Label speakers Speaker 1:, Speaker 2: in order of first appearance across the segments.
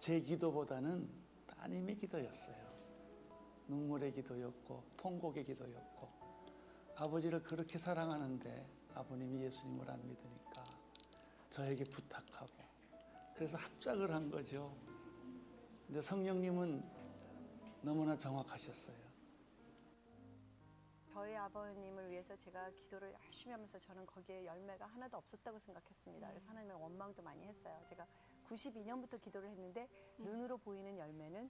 Speaker 1: 제 기도보다는 따님의 기도였어요. 눈물의 기도였고 통곡의 기도였고, 아버지를 그렇게 사랑하는데 아버님이 예수님을 안 믿으니까 저에게 부탁하고, 그래서 합작을 한 거죠. 근데 성령님은 너무나 정확하셨어요.
Speaker 2: 저희 아버님을 위해서 제가 기도를 열심히 하면서 저는 거기에 열매가 하나도 없었다고 생각했습니다. 그래서 하나님의 원망도 많이 했어요. 제가 92년부터 기도를 했는데 눈으로 보이는 열매는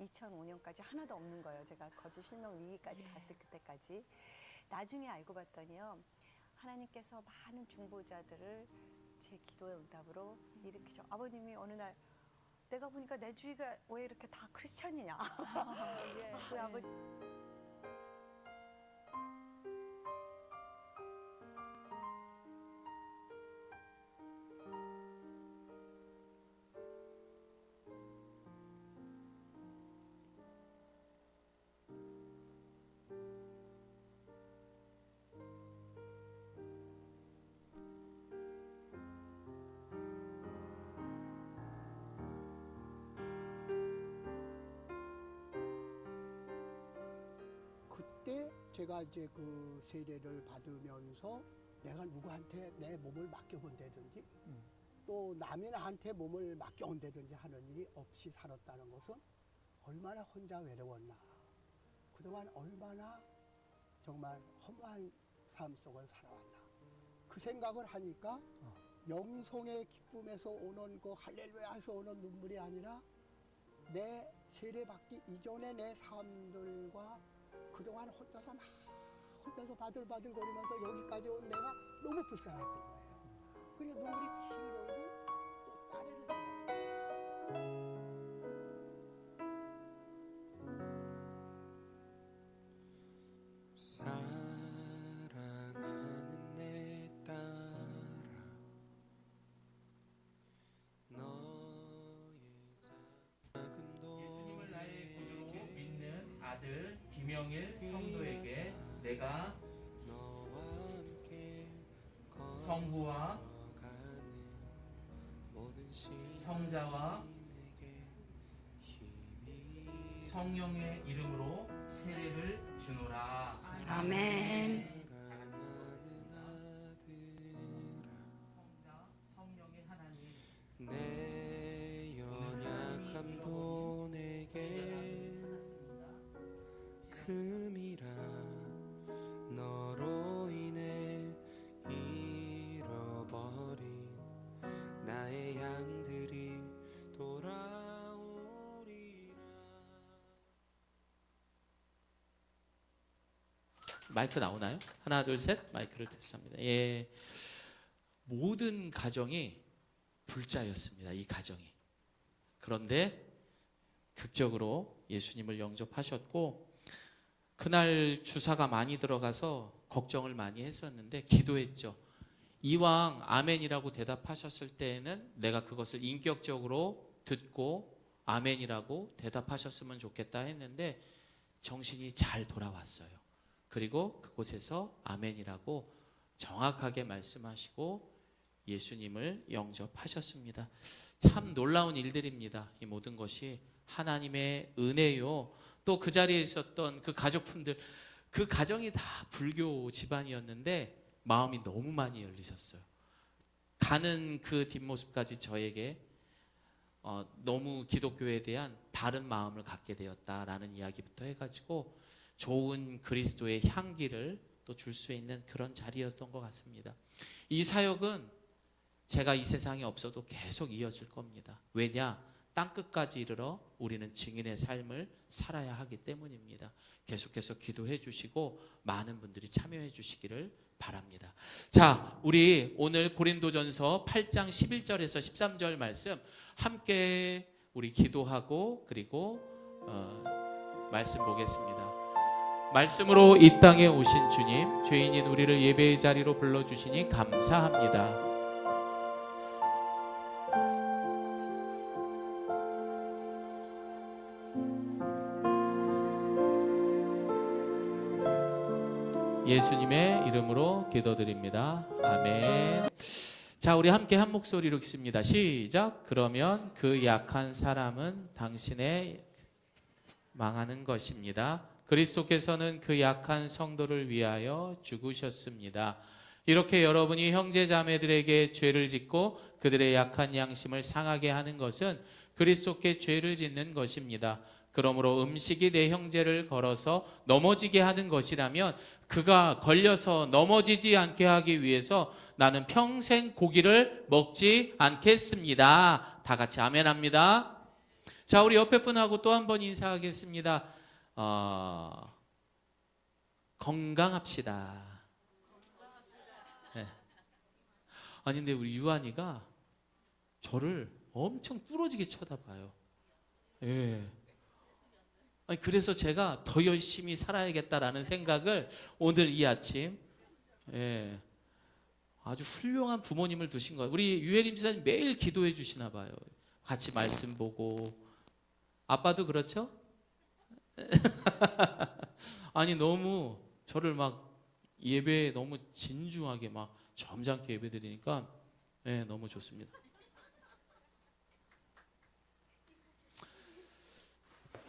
Speaker 2: 2005년까지 하나도 없는 거예요. 제가 거짓 실명 위기까지 갔을 그때까지. 나중에 알고 봤더니요, 하나님께서 많은 중보자들을 제 기도의 응답으로 일으키죠. 아버님이 어느 날 내가 보니까 내 주위가 왜 이렇게 다 크리스천이냐. 그 아버지
Speaker 3: 그때 제가 이제 그 세례를 받으면서 내가 누구한테 내 몸을 맡겨본다든지 또 남인한테 몸을 맡겨온다든지 하는 일이 없이 살았다는 것은 얼마나 혼자 외로웠나, 그동안 얼마나 정말 허무한 삶 속을 살아왔나, 그 생각을 하니까 영성의 기쁨에서 오는 그 할렐루야에서 오는 눈물이 아니라 내 세례받기 이전의 내 삶들과 그동안 혼자서 바들바들거리면서 여기까지 온 내가 너무 불쌍했던 거예요. 그리고 눈물이 킹 돌고 또 딸애를 생각해요.
Speaker 4: 사랑하는 내 딸아, 너의 작음도
Speaker 5: 예수님을 나의 구주로 믿는 아들 김영일 성도에게 내가
Speaker 4: 너와 함께
Speaker 5: 성부와
Speaker 4: 걸어가는 모든
Speaker 5: 성자와
Speaker 4: 시간에게 힘이
Speaker 5: 성령의 이름으로 세례를 주노라.
Speaker 2: 아멘.
Speaker 4: 사랑하는 아들아,
Speaker 5: 성자 성령의 하나님,
Speaker 4: 내 연약함도 내게 금이라 너로 인해 잃어버린 나의 양들이 돌아오리라.
Speaker 5: 마이크 나오나요? 하나 둘 셋, 마이크를 tes트합니다. 예, 모든 가정이 불자였습니다. 이 가정이. 그런데 극적으로 예수님을 영접하셨고, 그날 주사가 많이 들어가서 걱정을 많이 했었는데 기도했죠. 이왕 아멘이라고 대답하셨을 때에는 내가 그것을 인격적으로 듣고 아멘이라고 대답하셨으면 좋겠다 했는데 정신이 잘 돌아왔어요. 그리고 그곳에서 아멘이라고 정확하게 말씀하시고 예수님을 영접하셨습니다. 참 놀라운 일들입니다. 이 모든 것이 하나님의 은혜요. 또 그 자리에 있었던 그 가족분들, 그 가정이 다 불교 집안이었는데 마음이 너무 많이 열리셨어요. 가는 그 뒷모습까지 저에게 너무 기독교에 대한 다른 마음을 갖게 되었다라는 이야기부터 해가지고 좋은 그리스도의 향기를 또 줄 수 있는 그런 자리였던 것 같습니다. 이 사역은 제가 이 세상에 없어도 계속 이어질 겁니다. 왜냐? 땅끝까지 이르러 우리는 증인의 삶을 살아야 하기 때문입니다. 계속해서 기도해 주시고 많은 분들이 참여해 주시기를 바랍니다. 자, 우리 오늘 고린도전서 8장 11절에서 13절 말씀 함께 우리 기도하고 그리고 말씀 보겠습니다. 말씀으로 이 땅에 오신 주님, 죄인인 우리를 예배의 자리로 불러주시니 감사합니다. 예수님의 이름으로 기도드립니다. 아멘. 자, 우리 함께 한 목소리로 읽습니다. 시작. 그러면 그 약한 사람은 당신의 망하는 것입니다. 그리스도께서는 그 약한 성도를 위하여 죽으셨습니다. 이렇게 여러분이 형제 자매들에게 죄를 짓고 그들의 약한 양심을 상하게 하는 것은 그리스도께 죄를 짓는 것입니다. 그러므로 음식이 내 형제를 걸어서 넘어지게 하는 것이라면 그가 걸려서 넘어지지 않게 하기 위해서 나는 평생 고기를 먹지 않겠습니다. 다 같이 아멘합니다. 자, 우리 옆에 분하고 또 한 번 인사하겠습니다. 건강합시다. 네. 아니 근데 우리 유한이가 저를 엄청 뚫어지게 쳐다봐요. 예. 아니 그래서 제가 더 열심히 살아야겠다라는 생각을 오늘 이 아침, 예, 아주 훌륭한 부모님을 두신 거예요. 우리 유혜림 지사님 매일 기도해 주시나 봐요. 같이 말씀 보고. 아빠도 그렇죠? 아니 너무 저를 막 예배에 너무 진중하게 막 점잖게 예배 드리니까, 예, 너무 좋습니다.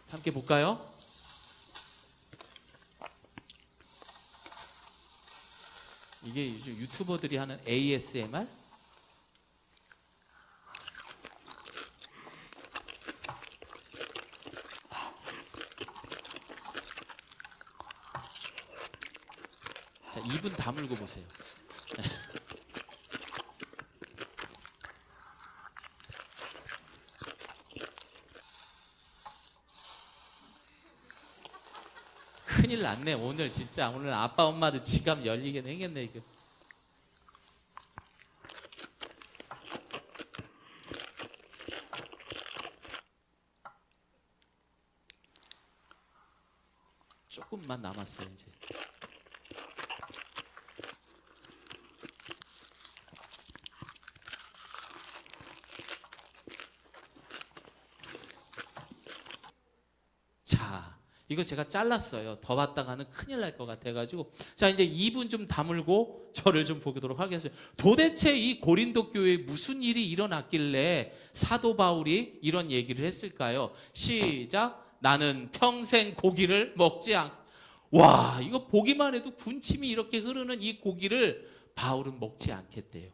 Speaker 5: 함께 볼까요? 이게 요즘 유튜버들이 하는 ASMR? 자, 입은 다물고 보세요. 큰일 났네. 오늘 진짜 오늘 아빠 엄마도 지갑 열리게 되겠네 이거. 조금만 남았어요 이제. 자, 이거 제가 잘랐어요. 더 받다가는 큰일 날 것 같아가지고. 자, 이제 입은 좀 다물고 저를 좀 보도록 하겠습니다. 도대체 이 고린도 교회에 무슨 일이 일어났길래 사도 바울이 이런 얘기를 했을까요? 시작. 나는 평생 고기를 먹지 않. 와, 이거 보기만 해도 군침이 이렇게 흐르는 이 고기를 바울은 먹지 않겠대요.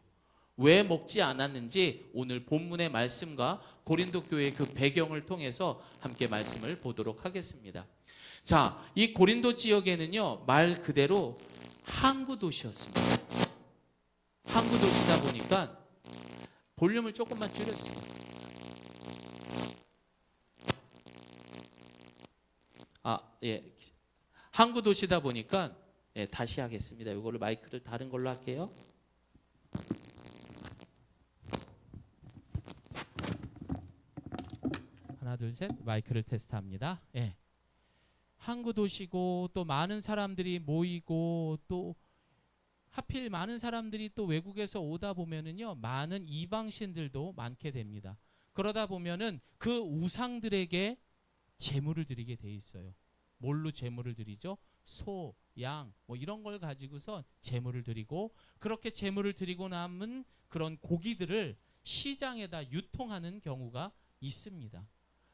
Speaker 5: 왜 먹지 않았는지 오늘 본문의 말씀과 고린도 교회의 그 배경을 통해서 함께 말씀을 보도록 하겠습니다. 자, 이 고린도 지역에는요, 말 그대로 항구 도시였습니다. 항구 도시다 보니까 볼륨을 조금만 줄여주세요. 예. 항구 도시다 보니까, 예, 다시 하겠습니다. 이걸로 마이크를 다른 걸로 할게요. 하나 둘 셋 마이크를 테스트합니다. 예. 항구 도시고 또 많은 사람들이 모이고 또 하필 많은 사람들이 또 외국에서 오다 보면은요, 많은 이방신들도 많게 됩니다. 그러다 보면은 그 우상들에게 제물을 드리게 돼 있어요. 뭘로 제물을 드리죠? 소, 양, 뭐 이런 걸 가지고서 제물을 드리고, 그렇게 제물을 드리고 남은 그런 고기들을 시장에다 유통하는 경우가 있습니다.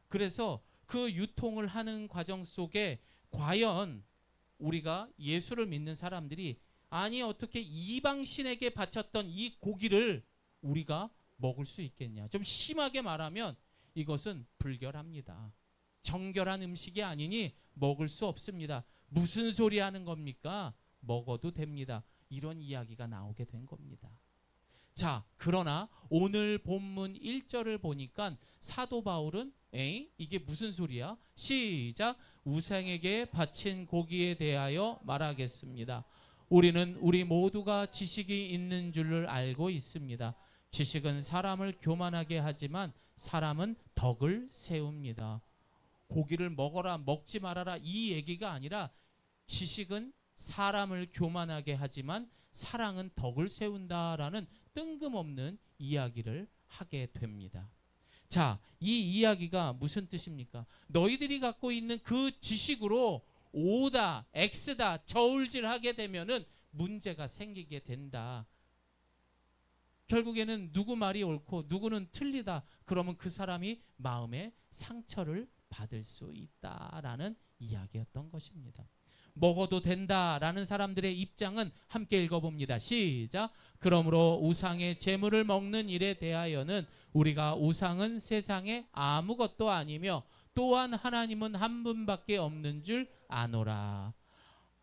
Speaker 5: 그래서 그 유통을 하는 과정 속에 과연 우리가 예수를 믿는 사람들이 아니 어떻게 이방신에게 바쳤던 이 고기를 우리가 먹을 수 있겠냐. 좀 심하게 말하면 이것은 불결합니다. 정결한 음식이 아니니 먹을 수 없습니다. 무슨 소리 하는 겁니까? 먹어도 됩니다. 이런 이야기가 나오게 된 겁니다. 자, 그러나 오늘 본문 1절을 보니까 사도 바울은 이게 무슨 소리야? 시작. 우상에게 바친 고기에 대하여 말하겠습니다. 우리는 우리 모두가 지식이 있는 줄을 알고 있습니다. 지식은 사람을 교만하게 하지만 사람은 덕을 세웁니다. 고기를 먹어라 먹지 말아라 이 얘기가 아니라 지식은 사람을 교만하게 하지만 사랑은 덕을 세운다라는 뜬금없는 이야기를 하게 됩니다. 자, 이 이야기가 무슨 뜻입니까? 너희들이 갖고 있는 그 지식으로 O다, X다, 저울질하게 되면은 문제가 생기게 된다. 결국에는 누구 말이 옳고 누구는 틀리다. 그러면 그 사람이 마음에 상처를 받을 수 있다라는 이야기였던 것입니다. 먹어도 된다라는 사람들의 입장은 함께 읽어봅니다. 시작. 그러므로 우상의 제물을 먹는 일에 대하여는 우리가 우상은 세상에 아무것도 아니며 또한 하나님은 한 분밖에 없는 줄 아노라.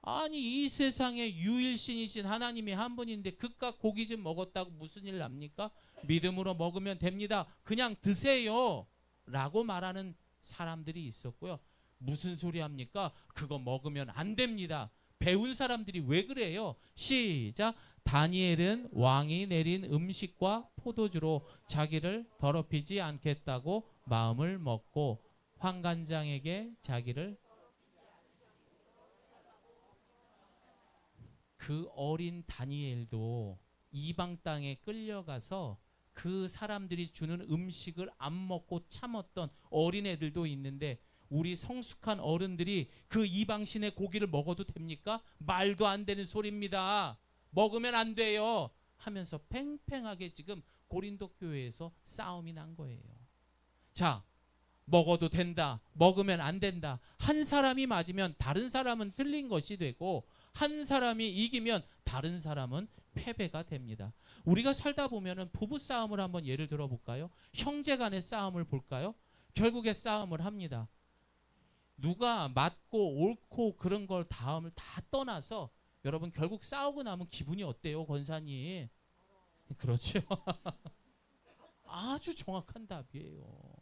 Speaker 5: 아니, 이 세상에 유일신이신 하나님이 한 분인데 그깟 고기 좀 먹었다고 무슨 일 납니까? 믿음으로 먹으면 됩니다. 그냥 드세요 라고 말하는 사람들이 있었고요. 무슨 소리 합니까? 그거 먹으면 안 됩니다. 배운 사람들이 왜 그래요? 시작. 다니엘은 왕이 내린 음식과 포도주로 자기를 더럽히지 않겠다고 마음을 먹고 환관장에게 자기를, 그 어린 다니엘도 이방 땅에 끌려가서 그 사람들이 주는 음식을 안 먹고 참았던 어린애들도 있는데, 우리 성숙한 어른들이 그 이방신의 고기를 먹어도 됩니까? 말도 안 되는 소리입니다. 먹으면 안 돼요 하면서 팽팽하게 지금 고린도 교회에서 싸움이 난 거예요. 자, 먹어도 된다, 먹으면 안 된다. 한 사람이 맞으면 다른 사람은 틀린 것이 되고, 한 사람이 이기면 다른 사람은 패배가 됩니다. 우리가 살다 보면은 부부 싸움을 한번 예를 들어 볼까요? 형제 간의 싸움을 볼까요? 결국에 싸움을 합니다. 누가 맞고 옳고 그런 걸 다음을 다 떠나서, 여러분 결국 싸우고 나면 기분이 어때요, 권사님? 그렇죠. 아주 정확한 답이에요.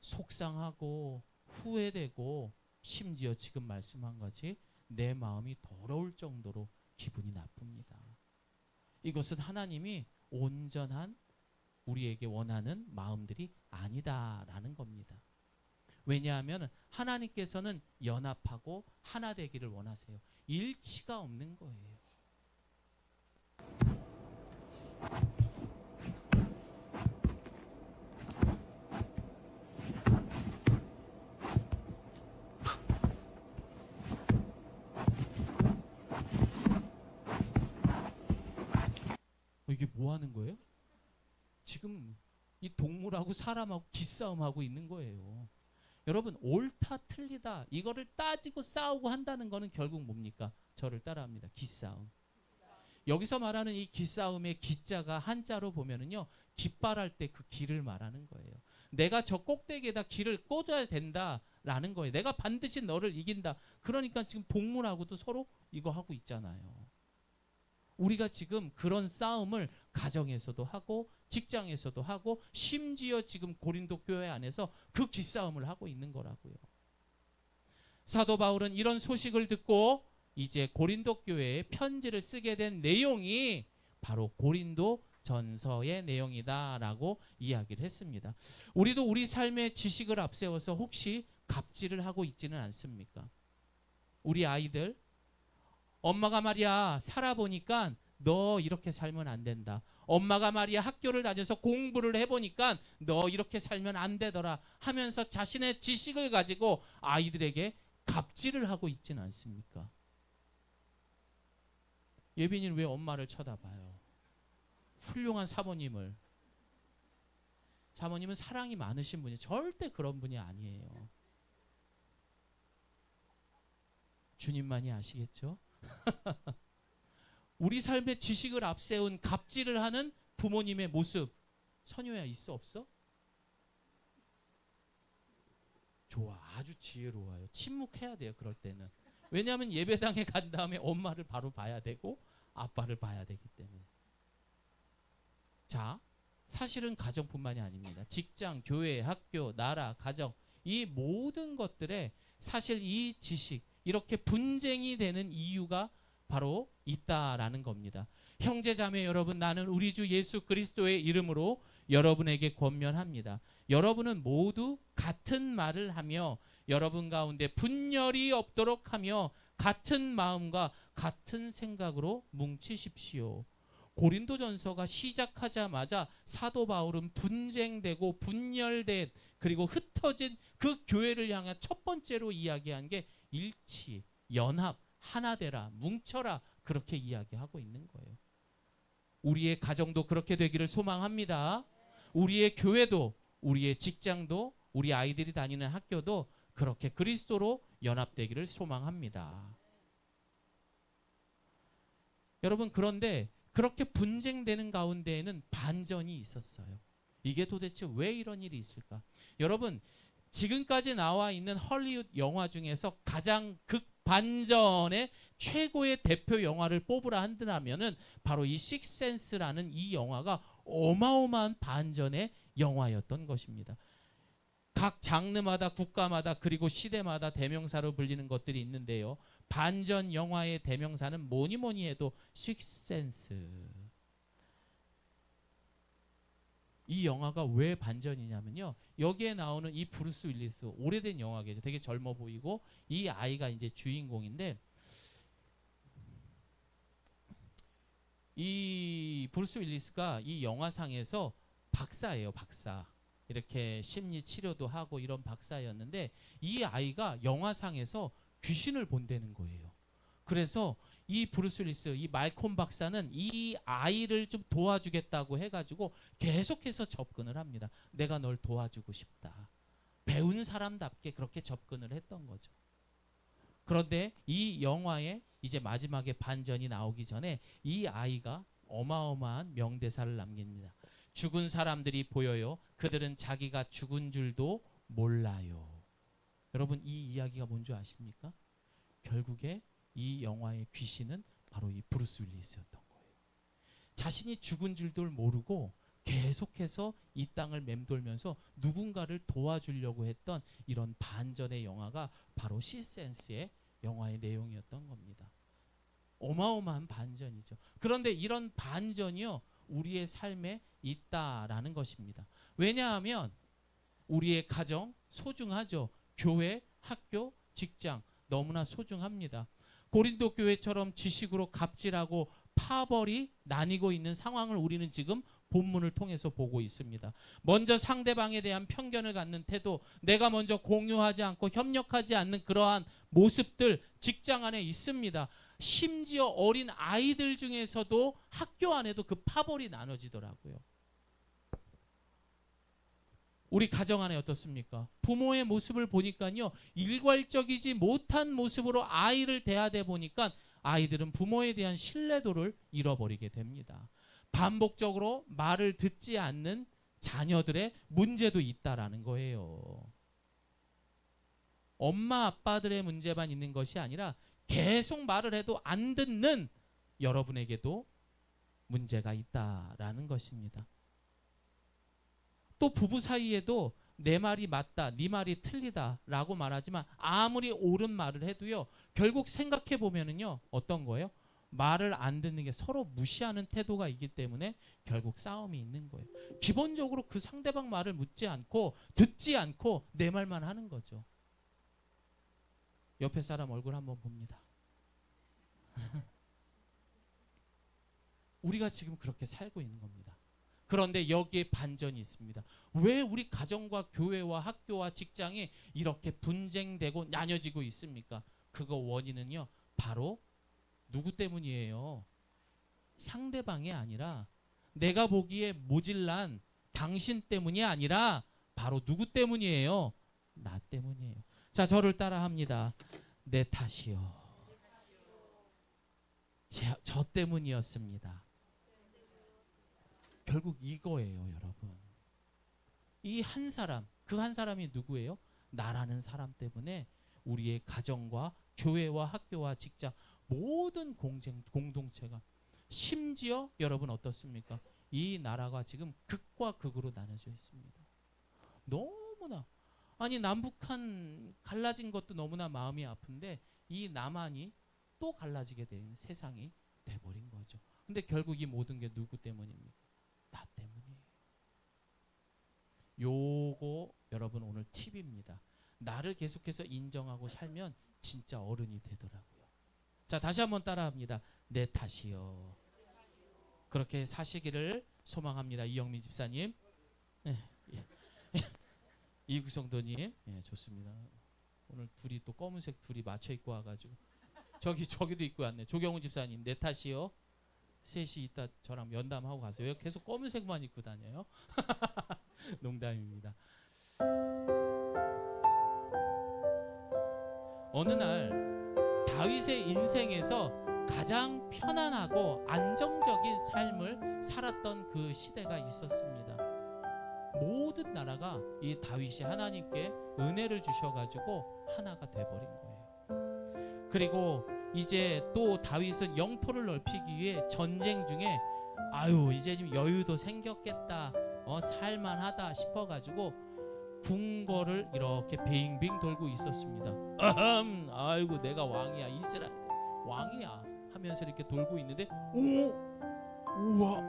Speaker 5: 속상하고 후회되고, 심지어 지금 말씀한 거지, 내 마음이 더러울 정도로 기분이 나쁩니다. 이것은 하나님이 온전한 우리에게 원하는 마음들이 아니다라는 겁니다. 왜냐하면 하나님께서는 연합하고 하나 되기를 원하세요. 일치가 없는 거예요. 이게 뭐 하는 거예요? 지금 이 동물하고 사람하고 기싸움하고 있는 거예요. 여러분, 옳다 틀리다 이거를 따지고 싸우고 한다는 거는 결국 뭡니까? 저를 따라합니다. 기싸움. 여기서 말하는 이 기싸움의 기자가 한자로 보면은요, 깃발할 때 그 길을 말하는 거예요. 내가 저 꼭대기에다 길을 꽂아야 된다라는 거예요. 내가 반드시 너를 이긴다. 그러니까 지금 동물하고도 서로 이거 하고 있잖아요. 우리가 지금 그런 싸움을 가정에서도 하고 직장에서도 하고, 심지어 지금 고린도 교회 안에서 그 기싸움을 하고 있는 거라고요. 사도 바울은 이런 소식을 듣고 이제 고린도 교회에 편지를 쓰게 된 내용이 바로 고린도 전서의 내용이다라고 이야기를 했습니다. 우리도 우리 삶의 지식을 앞세워서 혹시 갑질을 하고 있지는 않습니까? 우리 아이들, 엄마가 말이야 살아보니까 너 이렇게 살면 안 된다. 엄마가 말이야 학교를 다녀서 공부를 해보니까 너 이렇게 살면 안 되더라 하면서 자신의 지식을 가지고 아이들에게 갑질을 하고 있지는 않습니까? 예빈이는 왜 엄마를 쳐다봐요? 훌륭한 사모님을. 사모님은 사랑이 많으신 분이 절대 그런 분이 아니에요. 주님만이 아시겠죠? 우리 삶의 지식을 앞세운 갑질을 하는 부모님의 모습, 선효야 있어 없어? 좋아, 아주 지혜로워요. 침묵해야 돼요, 그럴 때는. 왜냐하면 예배당에 간 다음에 엄마를 바로 봐야 되고 아빠를 봐야 되기 때문에. 자, 사실은 가정뿐만이 아닙니다. 직장, 교회, 학교, 나라, 가정, 이 모든 것들에 사실 이 지식, 이렇게 분쟁이 되는 이유가 바로 있다라는 겁니다. 형제자매 여러분, 나는 우리 주 예수 그리스도의 이름으로 여러분에게 권면합니다. 여러분은 모두 같은 말을 하며 여러분 가운데 분열이 없도록 하며 같은 마음과 같은 생각으로 뭉치십시오. 고린도전서가 시작하자마자 사도 바울은 분쟁되고 분열된 그리고 흩어진 그 교회를 향해 첫 번째로 이야기한 게 일치, 연합, 하나 되라, 뭉쳐라, 그렇게 이야기하고 있는 거예요. 우리의 가정도 그렇게 되기를 소망합니다. 우리의 교회도, 우리의 직장도, 우리 아이들이 다니는 학교도 그렇게 그리스도로 연합되기를 소망합니다. 여러분, 그런데 그렇게 분쟁되는 가운데에는 반전이 있었어요. 이게 도대체 왜 이런 일이 있을까? 여러분, 지금까지 나와 있는 헐리우드 영화 중에서 가장 극반전의 최고의 대표 영화를 뽑으라 한다면은 바로 이 식스센스라는 이 영화가 어마어마한 반전의 영화였던 것입니다. 각 장르마다, 국가마다, 그리고 시대마다 대명사로 불리는 것들이 있는데요. 반전 영화의 대명사는 뭐니 뭐니 해도 식스센스. 이 영화가 왜 반전이냐면요. 여기에 나오는 이 브루스 윌리스, 오래된 영화겠죠. 되게 젊어 보이고 이 아이가 이제 주인공인데, 이 브루스 윌리스가 이 영화상에서 박사예요, 박사. 이렇게 심리 치료도 하고 이런 박사였는데 이 아이가 영화상에서 귀신을 본다는 거예요. 그래서 이 브루스 윌리스, 이 말콤 박사는 이 아이를 좀 도와주겠다고 해가지고 계속해서 접근을 합니다. 내가 널 도와주고 싶다. 배운 사람답게 그렇게 접근을 했던 거죠. 그런데 이 영화의 이제 마지막에 반전이 나오기 전에 이 아이가 어마어마한 명대사를 남깁니다. 죽은 사람들이 보여요. 그들은 자기가 죽은 줄도 몰라요. 여러분, 이 이야기가 뭔지 아십니까? 결국에 이 영화의 귀신은 바로 이 브루스 윌리스였던 거예요. 자신이 죽은 줄도 모르고 계속해서 이 땅을 맴돌면서 누군가를 도와주려고 했던 이런 반전의 영화가 바로 시센스의 영화의 내용이었던 겁니다. 어마어마한 반전이죠. 그런데 이런 반전이요, 우리의 삶에 있다라는 것입니다. 왜냐하면 우리의 가정 소중하죠. 교회, 학교, 직장 너무나 소중합니다. 고린도 교회처럼 지식으로 갑질하고 파벌이 나뉘고 있는 상황을 우리는 지금 본문을 통해서 보고 있습니다. 먼저 상대방에 대한 편견을 갖는 태도, 내가 먼저 공유하지 않고 협력하지 않는 그러한 모습들 직장 안에 있습니다. 심지어 어린 아이들 중에서도 학교 안에도 그 파벌이 나눠지더라고요. 우리 가정 안에 어떻습니까? 부모의 모습을 보니까요, 일괄적이지 못한 모습으로 아이를 대하다 보니까 아이들은 부모에 대한 신뢰도를 잃어버리게 됩니다. 반복적으로 말을 듣지 않는 자녀들의 문제도 있다라는 거예요. 엄마 아빠들의 문제만 있는 것이 아니라 계속 말을 해도 안 듣는 여러분에게도 문제가 있다라는 것입니다. 또 부부 사이에도 내 말이 맞다, 네 말이 틀리다라고 말하지만 아무리 옳은 말을 해도요, 결국 생각해 보면은요, 어떤 거예요? 말을 안 듣는 게 서로 무시하는 태도가 있기 때문에 결국 싸움이 있는 거예요. 기본적으로 그 상대방 말을 묻지 않고 듣지 않고 내 말만 하는 거죠. 옆에 사람 얼굴 한번 봅니다. 우리가 지금 그렇게 살고 있는 겁니다. 그런데 여기에 반전이 있습니다. 왜 우리 가정과 교회와 학교와 직장이 이렇게 분쟁되고 나뉘어지고 있습니까? 그거 원인은요, 바로 누구 때문이에요? 상대방이 아니라, 내가 보기에 모질란 당신 때문이 아니라 바로 누구 때문이에요? 나 때문이에요. 자, 저를 따라 합니다. 내 탓이요. 저 때문이었습니다. 결국 이거예요, 여러분. 이 한 사람, 그 한 사람이 누구예요? 나라는 사람 때문에 우리의 가정과 교회와 학교와 직장 모든 공동체가, 심지어 여러분 어떻습니까? 이 나라가 지금 극과 극으로 나눠져 있습니다. 너무나, 아니 남북한 갈라진 것도 너무나 마음이 아픈데 이 남한이 또 갈라지게 되는 세상이 돼버린 거죠. 근데 결국 이 모든 게 누구 때문입니까? 나 때문이에요. 요거 여러분 오늘 팁입니다. 나를 계속해서 인정하고 살면 진짜 어른이 되더라고요. 자, 다시 한번 따라합니다. 내 탓이요. 그렇게 사시기를 소망합니다. 이영민 집사님, 네. 이구성도님, 네, 좋습니다. 오늘 둘이 또 검은색 둘이 맞춰 입고 와가지고 저기도 입고 왔네. 조경훈 집사님, 내 탓이요. 셋이 이따 저랑 면담하고 가세요. 왜 계속 검은색만 입고 다녀요? 농담입니다. 어느 날 다윗의 인생에서 가장 편안하고 안정적인 삶을 살았던 그 시대가 있었습니다. 모든 나라가 이 다윗이 하나님께 은혜를 주셔가지고 하나가 돼버린 거예요. 그리고 이제 또 다윗은 영토를 넓히기 위해 전쟁 중에 이제 좀 여유도 생겼겠다, 살만하다 싶어가지고 궁궐을 이렇게 빙빙 돌고 있었습니다. 아이고 내가 왕이야, 이스라엘 왕이야 하면서 이렇게 돌고 있는데 우와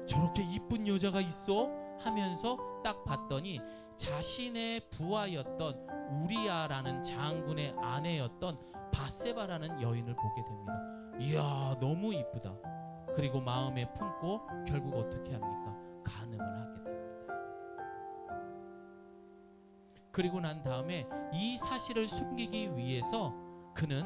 Speaker 5: 저렇게 이쁜 여자가 있어 하면서 딱 봤더니 자신의 부하였던 우리야라는 장군의 아내였던 바세바라는 여인을 보게 됩니다. 이야 너무 이쁘다. 그리고 마음에 품고 결국 어떻게 합니까? 간음을 하게 됩니다. 그리고 난 다음에 이 사실을 숨기기 위해서 그는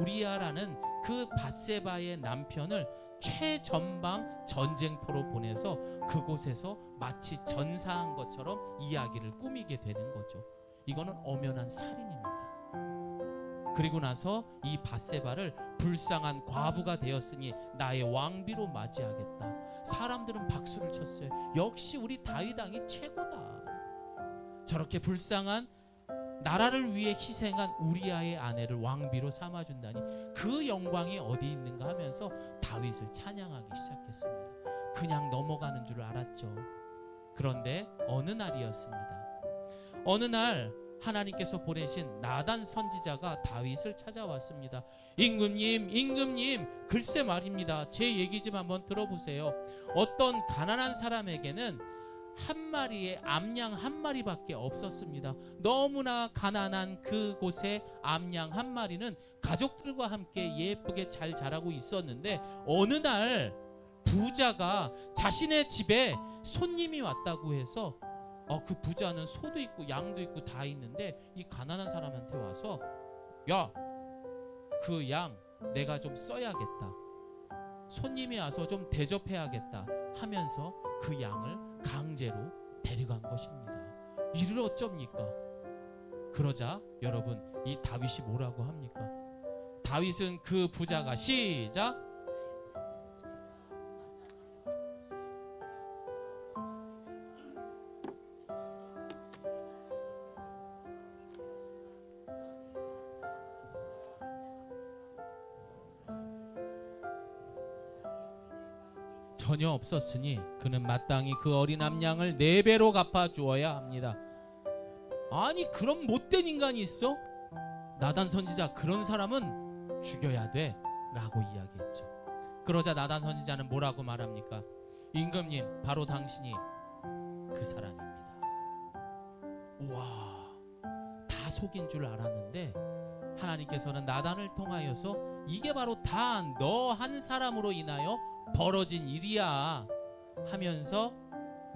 Speaker 5: 우리야라는 그 바세바의 남편을 최전방 전쟁터로 보내서 그곳에서 마치 전사한 것처럼 이야기를 꾸미게 되는 거죠. 이거는 엄연한 살인입니다. 그리고 나서 이 바세바를 불쌍한 과부가 되었으니 나의 왕비로 맞이하겠다. 사람들은 박수를 쳤어요. 역시 우리 다윗 왕이 최고다. 저렇게 불쌍한 나라를 위해 희생한 우리아의 아내를 왕비로 삼아준다니 그 영광이 어디 있는가 하면서 다윗을 찬양하기 시작했습니다. 그냥 넘어가는 줄 알았죠. 그런데 어느 날이었습니다. 어느 날 하나님께서 보내신 나단 선지자가 다윗을 찾아왔습니다. 임금님, 글쎄 말입니다. 제 얘기 좀 한번 들어보세요. 어떤 가난한 사람에게는 한 마리의 암양 한 마리밖에 없었습니다. 너무나 가난한 그곳에 암양 한 마리는 가족들과 함께 예쁘게 잘 자라고 있었는데 어느 날 부자가 자신의 집에 손님이 왔다고 해서 그 부자는 소도 있고 양도 있고 다 있는데 이 가난한 사람한테 와서 야, 그 양 내가 좀 써야겠다. 손님이 와서 좀 대접해야겠다 하면서 그 양을 강제로 데려간 것입니다. 이를 어쩝니까? 그러자 여러분 이 다윗이 뭐라고 합니까? 다윗은 그 부자가 시작 전혀 없었으니 그는 마땅히 그 어린 암양을 4배로 갚아주어야 합니다. 아니 그런 못된 인간이 있어? 나단 선지자 그런 사람은 죽여야 돼 라고 이야기했죠. 그러자 나단 선지자는 뭐라고 말합니까? 임금님 바로 당신이 그 사람입니다. 우와 다 속인 줄 알았는데 하나님께서는 나단을 통하여서 이게 바로 다 너 한 사람으로 인하여 벌어진 일이야 하면서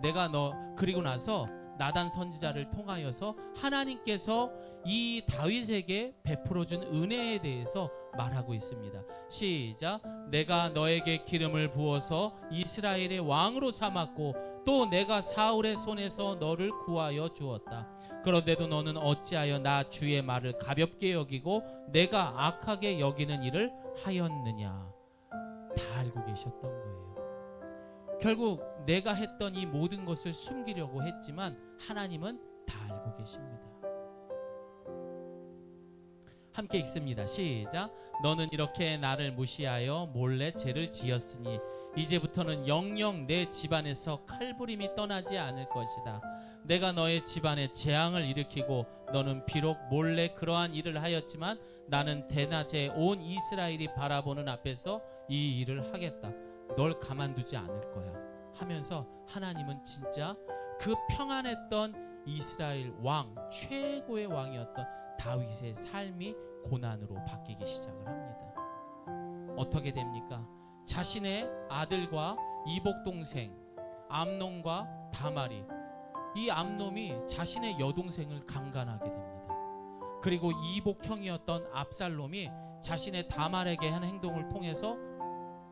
Speaker 5: 내가 그리고 나서 나단 선지자를 통하여서 하나님께서 이 다윗에게 베풀어준 은혜에 대해서 말하고 있습니다. 시작 내가 너에게 기름을 부어서 이스라엘의 왕으로 삼았고 또 내가 사울의 손에서 너를 구하여 주었다. 그런데도 너는 어찌하여 나 주의 말을 가볍게 여기고 내가 악하게 여기는 일을 하였느냐. 다 알고 계셨던 거예요. 결국 내가 했던 이 모든 것을 숨기려고 했지만 하나님은 다 알고 계십니다. 함께 읽습니다. 시작 너는 이렇게 나를 무시하여 몰래 죄를 지었으니 이제부터는 영영 내 집안에서 칼부림이 떠나지 않을 것이다. 내가 너의 집안에 재앙을 일으키고 너는 비록 몰래 그러한 일을 하였지만 나는 대낮에 온 이스라엘이 바라보는 앞에서 이 일을 하겠다. 널 가만두지 않을 거야 하면서 하나님은 진짜 그 평안했던 이스라엘 왕 최고의 왕이었던 다윗의 삶이 고난으로 바뀌기 시작을 합니다. 어떻게 됩니까? 자신의 아들과 이복동생 암논과 다말이 이 암논이 자신의 여동생을 강간하게 됩니다. 그리고 이복형이었던 압살롬이 자신의 다말에게 한 행동을 통해서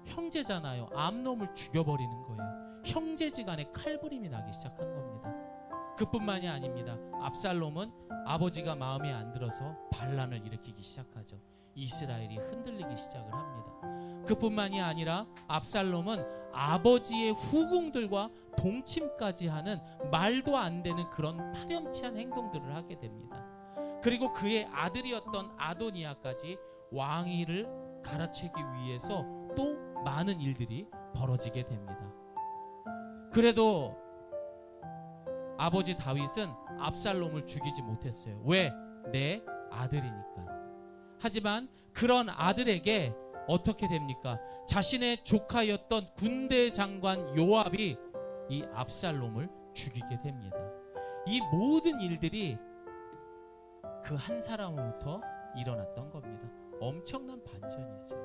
Speaker 5: 형제잖아요. 암놈을 죽여버리는 거예요. 형제지간에 칼부림이 나기 시작한 겁니다. 그뿐만이 아닙니다. 압살롬은 아버지가 마음에 안 들어서 반란을 일으키기 시작하죠. 이스라엘이 흔들리기 시작을 합니다. 그뿐만이 아니라 압살롬은 아버지의 후궁들과 동침까지 하는 말도 안 되는 그런 파렴치한 행동들을 하게 됩니다. 그리고 그의 아들이었던 아도니아까지 왕위를 갈아채기 위해서 또 많은 일들이 벌어지게 됩니다. 그래도 아버지 다윗은 압살롬을 죽이지 못했어요. 왜? 내 아들이니까. 하지만 그런 아들에게 어떻게 됩니까? 자신의 조카였던 군대 장관 요압이 이 압살롬을 죽이게 됩니다. 이 모든 일들이 그 한 사람으로부터 일어났던 겁니다. 엄청난 반전이죠.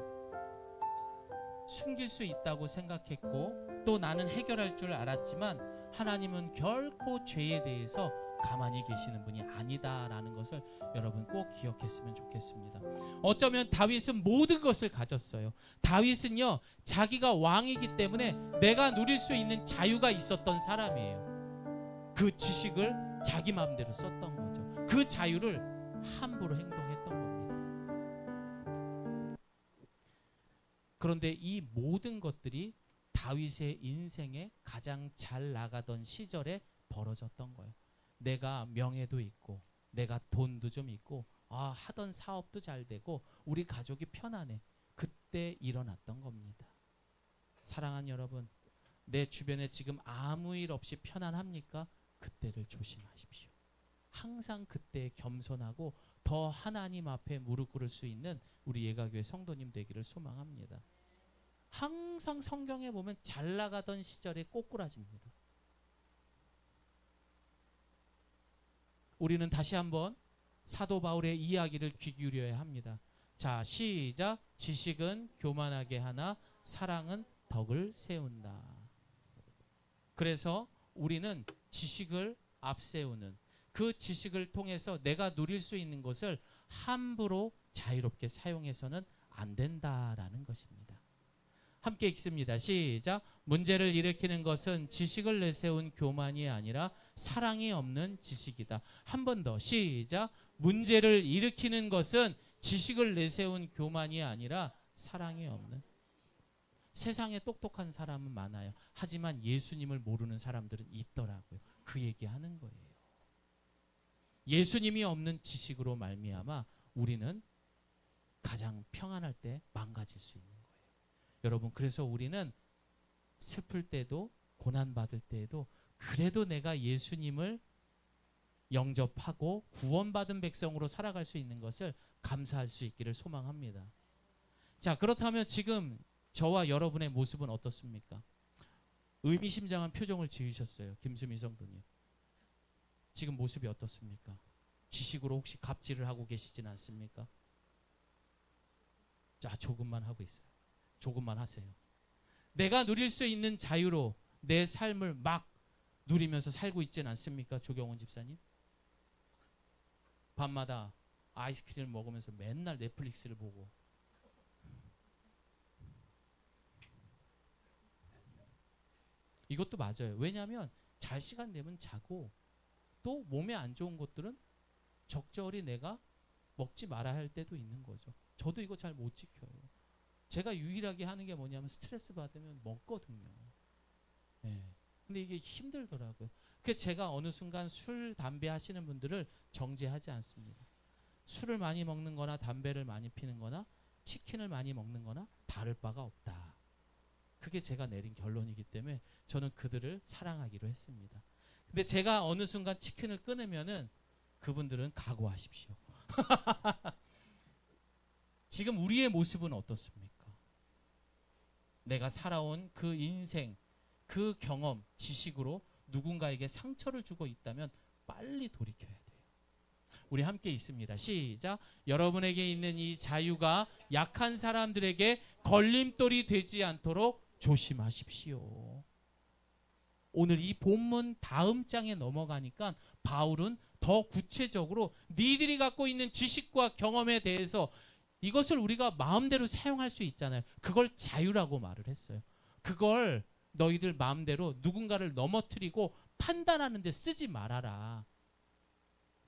Speaker 5: 숨길 수 있다고 생각했고 또 나는 해결할 줄 알았지만 하나님은 결코 죄에 대해서 가만히 계시는 분이 아니다라는 것을 여러분 꼭 기억했으면 좋겠습니다. 어쩌면 다윗은 모든 것을 가졌어요. 다윗은요, 자기가 왕이기 때문에 내가 누릴 수 있는 자유가 있었던 사람이에요. 그 지식을 자기 마음대로 썼던 거죠. 그 자유를 함부로 행동했던 겁니다. 그런데 이 모든 것들이 다윗의 인생에 가장 잘 나가던 시절에 벌어졌던 거예요. 내가 명예도 있고 내가 돈도 좀 있고 하던 사업도 잘 되고 우리 가족이 편안해. 그때 일어났던 겁니다. 사랑하는 여러분, 내 주변에 지금 아무 일 없이 편안합니까? 그때를 조심하십시오. 항상 그때 겸손하고 더 하나님 앞에 무릎 꿇을 수 있는 우리 예가교회 성도님 되기를 소망합니다. 항상 성경에 보면 잘 나가던 시절에 꼬꾸라집니다. 우리는 다시 한번 사도 바울의 이야기를 귀 기울여야 합니다. 자, 시작. 지식은 교만하게 하나 사랑은 덕을 세운다. 그래서 우리는 지식을 앞세우는 그 지식을 통해서 내가 누릴 수 있는 것을 함부로 자유롭게 사용해서는 안 된다라는 것입니다. 함께 읽습니다. 시작. 문제를 일으키는 것은 지식을 내세운 교만이 아니라 사랑이 없는 지식이다. 한 번 더. 시작. 문제를 일으키는 것은 지식을 내세운 교만이 아니라 사랑이 없는. 세상에 똑똑한 사람은 많아요. 하지만 예수님을 모르는 사람들은 있더라고요. 그 얘기하는 거예요. 예수님이 없는 지식으로 말미암아 우리는 가장 평안할 때 망가질 수 있는 거예요. 여러분, 그래서 우리는 슬플 때도 고난받을 때에도 그래도 내가 예수님을 영접하고 구원받은 백성으로 살아갈 수 있는 것을 감사할 수 있기를 소망합니다. 자, 그렇다면 지금 저와 여러분의 모습은 어떻습니까? 의미심장한 표정을 지으셨어요. 김수미 성도님. 지금 모습이 어떻습니까? 지식으로 혹시 갑질을 하고 계시진 않습니까? 자, 조금만 하고 있어요. 조금만 하세요. 내가 누릴 수 있는 자유로 내 삶을 막 누리면서 살고 있지는 않습니까? 조경원 집사님. 밤마다 아이스크림을 먹으면서 맨날 넷플릭스를 보고. 이것도 맞아요. 왜냐하면 잘 시간 되면 자고 또 몸에 안 좋은 것들은 적절히 내가 먹지 말아야 할 때도 있는 거죠. 저도 이거 잘 못 지켜요. 제가 유일하게 하는 게 뭐냐면 스트레스 받으면 먹거든요. 네. 근데 이게 힘들더라고요. 그래서 제가 어느 순간 술, 담배 하시는 분들을 정죄하지 않습니다. 술을 많이 먹는 거나 담배를 많이 피는 거나 치킨을 많이 먹는 거나 다를 바가 없다. 그게 제가 내린 결론이기 때문에 저는 그들을 사랑하기로 했습니다. 근데 제가 어느 순간 치킨을 끊으면은 그분들은 각오하십시오. 지금 우리의 모습은 어떻습니까? 내가 살아온 그 인생, 그 경험, 지식으로 누군가에게 상처를 주고 있다면 빨리 돌이켜야 돼요. 우리 함께 있습니다. 시작. 여러분에게 있는 이 자유가 약한 사람들에게 걸림돌이 되지 않도록 조심하십시오. 오늘 이 본문 다음 장에 넘어가니까 바울은 더 구체적으로 니들이 갖고 있는 지식과 경험에 대해서
Speaker 6: 이것을 우리가 마음대로 사용할 수 있잖아요. 그걸 자유라고 말을 했어요. 그걸 너희들 마음대로 누군가를 넘어뜨리고 판단하는 데 쓰지 말아라.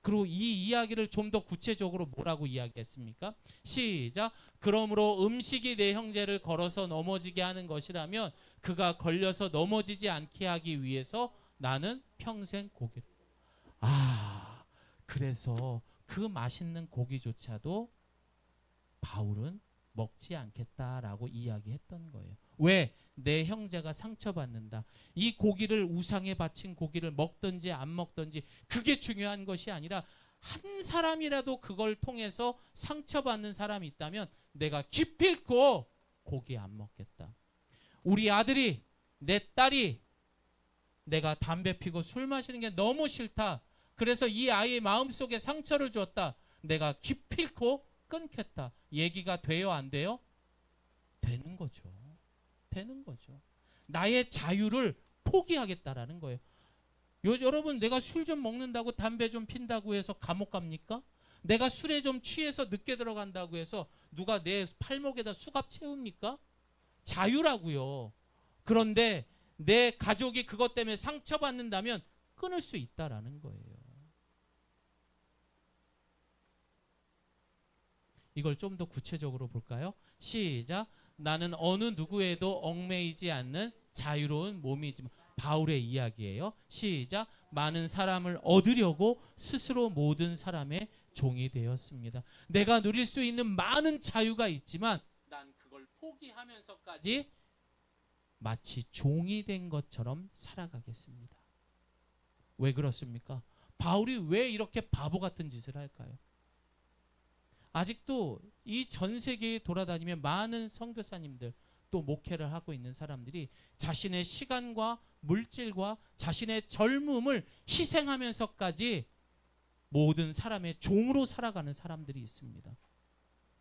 Speaker 6: 그리고 이 이야기를 좀 더 구체적으로 뭐라고 이야기했습니까? 시작. 그러므로 음식이 내 형제를 걸어서 넘어지게 하는 것이라면 그가 걸려서 넘어지지 않게 하기 위해서 나는 평생 고기를. 그래서 그 맛있는 고기조차도 바울은 먹지 않겠다라고 이야기했던 거예요. 왜? 내 형제가 상처받는다. 이 고기를 우상에 바친 고기를 먹든지 안 먹든지 그게 중요한 것이 아니라 한 사람이라도 그걸 통해서 상처받는 사람이 있다면 내가 기필코 고기 안 먹겠다. 우리 아들이, 내 딸이 내가 담배 피고 술 마시는 게 너무 싫다. 그래서 이 아이의 마음속에 상처를 줬다. 내가 기필코 끊겠다. 얘기가 돼요, 안 돼요? 되는 거죠. 되는 거죠. 나의 자유를 포기하겠다라는 거예요. 여러분, 내가 술 좀 먹는다고 담배 좀 핀다고 해서 감옥 갑니까? 내가 술에 좀 취해서 늦게 들어간다고 해서 누가 내 팔목에다 수갑 채웁니까? 자유라고요. 그런데 내 가족이 그것 때문에 상처받는다면 끊을 수 있다라는 거예요. 이걸 좀 더 구체적으로 볼까요? 시작. 나는 어느 누구에도 얽매이지 않는 자유로운 몸이지만. 바울의 이야기예요. 시작. 많은 사람을 얻으려고 스스로 모든 사람의 종이 되었습니다. 내가 누릴 수 있는 많은 자유가 있지만 난 그걸 포기하면서까지 마치 종이 된 것처럼 살아가겠습니다. 왜 그렇습니까? 바울이 왜 이렇게 바보 같은 짓을 할까요? 아직도 이 전 세계에 돌아다니면 많은 선교사님들 또 목회를 하고 있는 사람들이 자신의 시간과 물질과 자신의 젊음을 희생하면서까지 모든 사람의 종으로 살아가는 사람들이 있습니다.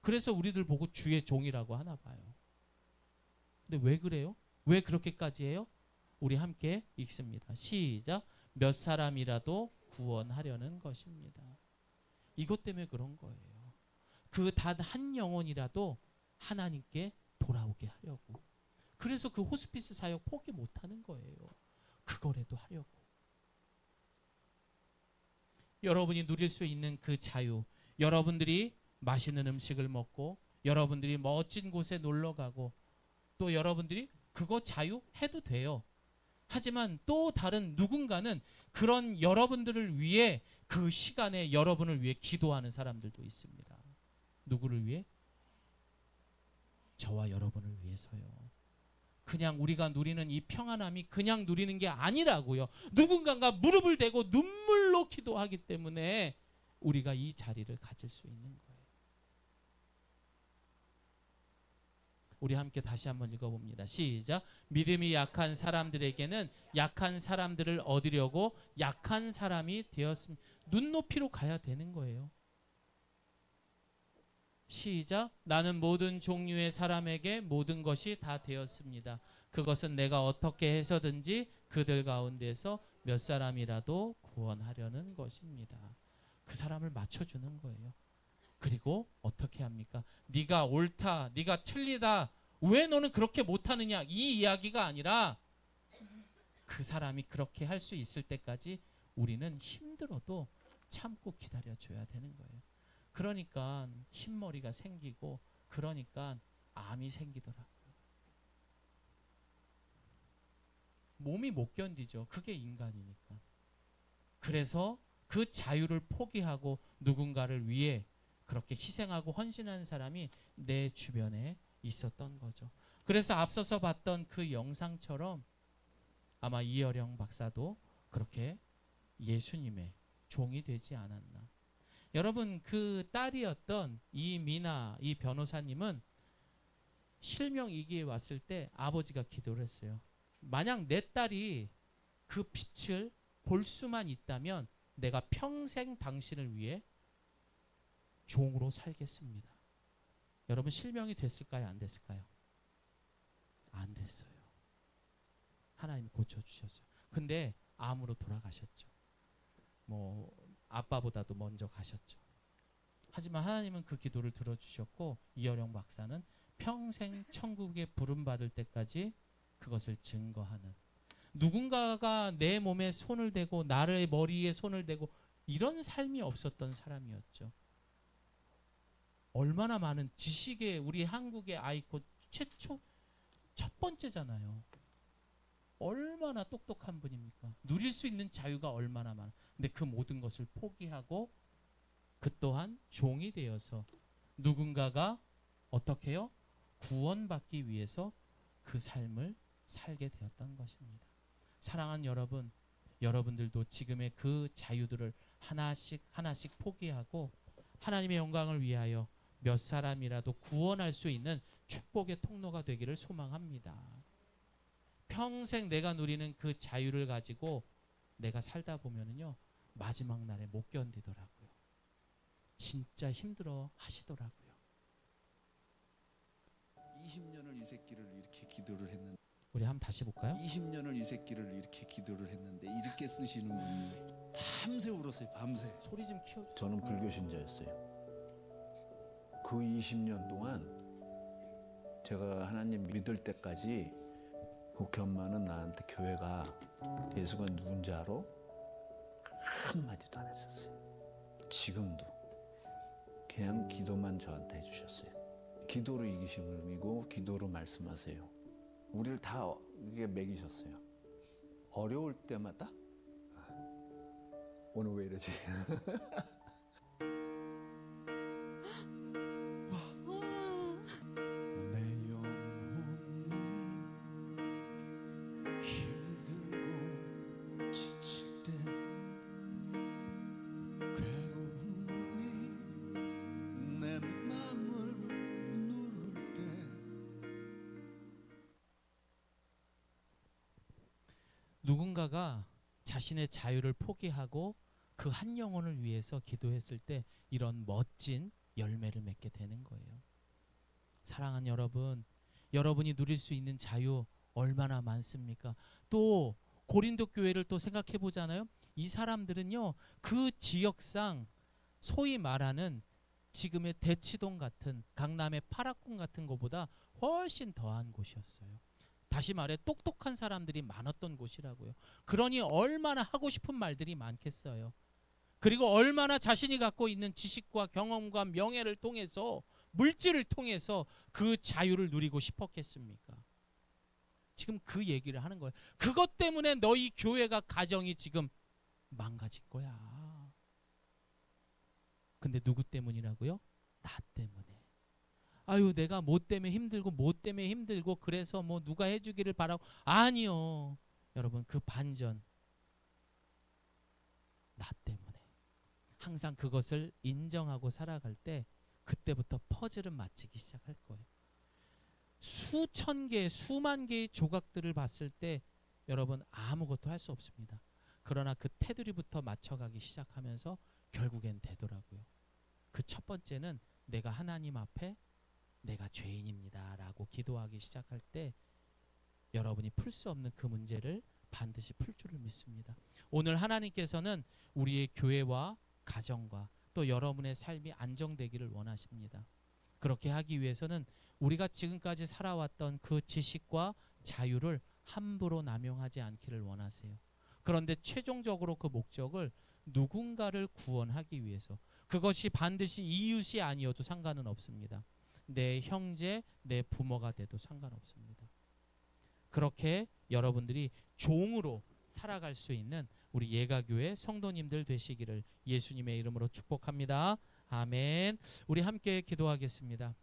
Speaker 6: 그래서 우리들 보고 주의 종이라고 하나 봐요. 근데 왜 그래요? 왜 그렇게까지 해요? 우리 함께 읽습니다. 시작. 몇 사람이라도 구원하려는 것입니다. 이것 때문에 그런 거예요. 그 단 한 영혼이라도 하나님께 돌아오게 하려고. 그래서 그 호스피스 사역 포기 못하는 거예요. 그거라도 하려고. 여러분이 누릴 수 있는 그 자유, 여러분들이 맛있는 음식을 먹고 여러분들이 멋진 곳에 놀러 가고 또 여러분들이 그거 자유 해도 돼요. 하지만 또 다른 누군가는 그런 여러분들을 위해 그 시간에 여러분을 위해 기도하는 사람들도 있습니다. 누구를 위해? 저와 여러분을 위해서요. 그냥 우리가 누리는 이 평안함이 그냥 누리는 게 아니라고요. 누군가가 무릎을 대고 눈물로 기도하기 때문에 우리가 이 자리를 가질 수 있는 거예요. 우리 함께 다시 한번 읽어봅니다. 시작. 믿음이 약한 사람들에게는 약한 사람들을 얻으려고 약한 사람이 되었습니다. 눈높이로 가야 되는 거예요. 시작. 나는 모든 종류의 사람에게 모든 것이 다 되었습니다. 그것은 내가 어떻게 해서든지 그들 가운데서 몇 사람이라도 구원하려는 것입니다. 그 사람을 맞춰주는 거예요. 그리고 어떻게 합니까? 네가 옳다, 네가 틀리다, 왜 너는 그렇게 못하느냐, 이 이야기가 아니라 그 사람이 그렇게 할 수 있을 때까지 우리는 힘들어도 참고 기다려줘야 되는 거예요. 그러니까 흰머리가 생기고 그러니까 암이 생기더라고요. 몸이 못 견디죠. 그게 인간이니까. 그래서 그 자유를 포기하고 누군가를 위해 그렇게 희생하고 헌신하는 사람이 내 주변에 있었던 거죠. 그래서 앞서서 봤던 그 영상처럼 아마 이어령 박사도 그렇게 예수님의 종이 되지 않았나. 여러분, 그 딸이었던 이 미나, 이 변호사님은 실명이기에 왔을 때 아버지가 기도를 했어요. 만약 내 딸이 그 빛을 볼 수만 있다면 내가 평생 당신을 위해 종으로 살겠습니다. 여러분, 실명이 됐을까요? 안 됐을까요? 안 됐어요. 하나님이 고쳐주셨어요. 근데 암으로 돌아가셨죠. 뭐 아빠보다도 먼저 가셨죠. 하지만 하나님은 그 기도를 들어주셨고 이어령 박사는 평생 천국에 부름받을 때까지 그것을 증거하는, 누군가가 내 몸에 손을 대고 나의 머리에 손을 대고 이런 삶이 없었던 사람이었죠. 얼마나 많은 지식의, 우리 한국의 아이콘 최초 첫 번째잖아요. 얼마나 똑똑한 분입니까? 누릴 수 있는 자유가 얼마나 많아. 근데 그 모든 것을 포기하고 그 또한 종이 되어서 누군가가 어떻게 해요? 구원받기 위해서 그 삶을 살게 되었던 것입니다. 사랑하는 여러분, 여러분들도 지금의 그 자유들을 하나씩 하나씩 포기하고 하나님의 영광을 위하여 몇 사람이라도 구원할 수 있는 축복의 통로가 되기를 소망합니다. 평생 내가 누리는 그 자유를 가지고 내가 살다 보면은요, 마지막 날에 못 견디더라고요. 진짜 힘들어 하시더라고요.
Speaker 7: 20년을 이 새끼를 이렇게 기도를 했는데,
Speaker 6: 우리 한번 다시 볼까요?
Speaker 7: 20년을 이 새끼를 이렇게 기도를 했는데 이렇게 쓰시는 분이 밤새 울었어요. 밤새.
Speaker 6: 소리 좀 키워.
Speaker 8: 저는 불교 신자였어요. 그 20년 동안 제가 하나님 믿을 때까지 그렇게 엄마는 나한테 교회가 예수가 누군지 알아? 한마디도 안 했었어요. 지금도 그냥 기도만 저한테 해주셨어요. 기도로 이기시는 분이고 기도로 말씀하세요. 우리를 다 이게 먹이셨어요. 어려울 때마다 오늘 왜 이러지?
Speaker 7: 내 영혼이 힘들고 지칠 때, 괴로움이 내 맘을 누를 때,
Speaker 6: 누군가가 자신의 자유를 포기하고 그 한 영혼을 위해서 기도했을 때 이런 멋진 열매를 맺게 되는 거예요. 사랑하는 여러분, 여러분이 누릴 수 있는 자유 얼마나 많습니까? 또 고린도 교회를 또 생각해 보잖아요. 이 사람들은요, 그 지역상 소위 말하는 지금의 대치동 같은 강남의 파라콘 같은 것보다 훨씬 더한 곳이었어요. 다시 말해 똑똑한 사람들이 많았던 곳이라고요. 그러니 얼마나 하고 싶은 말들이 많겠어요. 그리고 얼마나 자신이 갖고 있는 지식과 경험과 명예를 통해서, 물질을 통해서 그 자유를 누리고 싶었겠습니까? 지금 그 얘기를 하는 거예요. 그것 때문에 너희 교회가, 가정이 지금 망가진 거야. 근데 누구 때문이라고요? 나 때문에. 아유, 내가 뭐 때문에 힘들고 뭐 때문에 힘들고 그래서 뭐 누가 해주기를 바라고. 아니요. 여러분, 그 반전 나 때문에. 항상 그것을 인정하고 살아갈 때 그때부터 퍼즐은 맞추기 시작할 거예요. 수천 개, 수만 개의 조각들을 봤을 때 여러분 아무것도 할 수 없습니다. 그러나 그 테두리부터 맞춰가기 시작하면서 결국엔 되더라고요. 그 첫 번째는 내가 하나님 앞에 내가 죄인입니다 라고 기도하기 시작할 때 여러분이 풀 수 없는 그 문제를 반드시 풀 줄을 믿습니다. 오늘 하나님께서는 우리의 교회와 가정과 또 여러분의 삶이 안정되기를 원하십니다. 그렇게 하기 위해서는 우리가 지금까지 살아왔던 그 지식과 자유를 함부로 남용하지 않기를 원하세요. 그런데 최종적으로 그 목적을 누군가를 구원하기 위해서, 그것이 반드시 이웃이 아니어도 상관은 없습니다. 내 형제, 내 부모가 돼도 상관없습니다. 그렇게 여러분들이 종으로 살아갈 수 있는 우리 예가교회 성도님들 되시기를 예수님의 이름으로 축복합니다. 아멘. 우리 함께 기도하겠습니다.